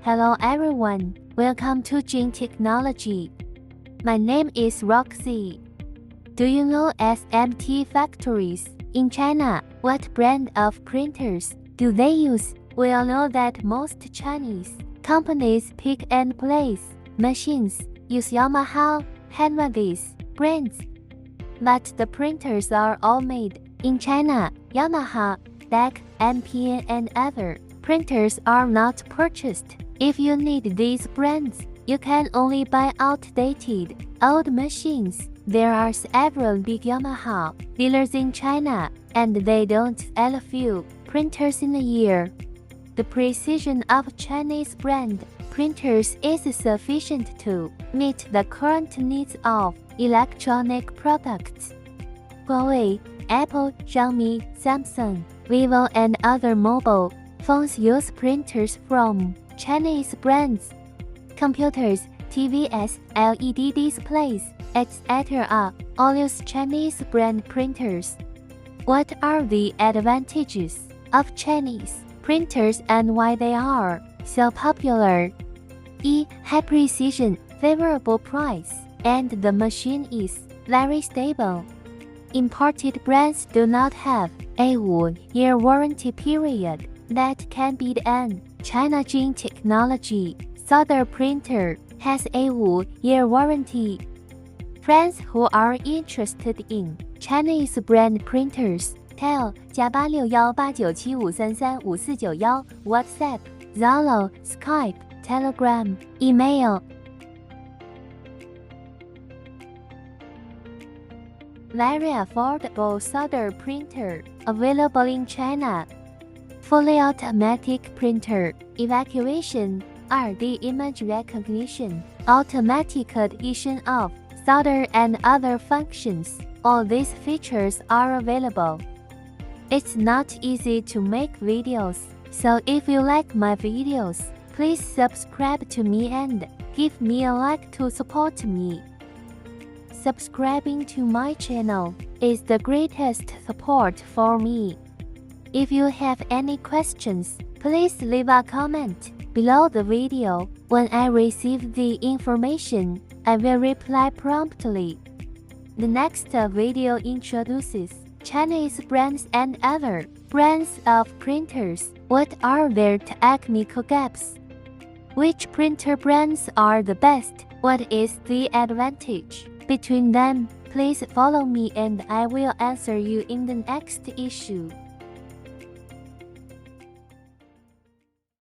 Hello everyone, welcome to Jin Technology. My name is Roxy. Do you know SMT factories in China? What brand of printers do they use? We all know that most Chinese companies pick and place machines use Yamaha, Hanwha brands. But the printers are all made in China. Yamaha, DEC, MPN and other printers are not purchased. If you need these brands, you can only buy outdated, old machines. There are several big Yamaha dealers in China, and they don't sell a few printers in a year. The precision of Chinese brand printers is sufficient to meet the current needs of electronic products. Huawei, Apple, Xiaomi, Samsung, Vivo and other mobile phones use printers from Chinese brands. Computers, TVs, LED displays, etc. all use Chinese brand printers. What are the advantages of Chinese printers and why they are so popular? High precision, favorable price, and the machine is very stable. Imported brands do not have a 1-year warranty period that can beat an China Jin Technology solder printer has a 1-year warranty. Friends who are interested in Chinese brand printers, tell +8618973549, WhatsApp, Zalo, Skype, Telegram, email. Very affordable solder printer available in China. Fully automatic printer, evacuation, RD image recognition, automatic addition of solder and other functions. All these features are available. It's not easy to make videos, so if you like my videos, please subscribe to me and give me a like to support me. Subscribing to my channel is the greatest support for me. If you have any questions, please leave a comment below the video. When I receive the information, I will reply promptly. The next video introduces Chinese brands and other brands of printers. What are their technical gaps? Which printer brands are the best? What is the advantage between them? Please follow me and I will answer you in the next issue.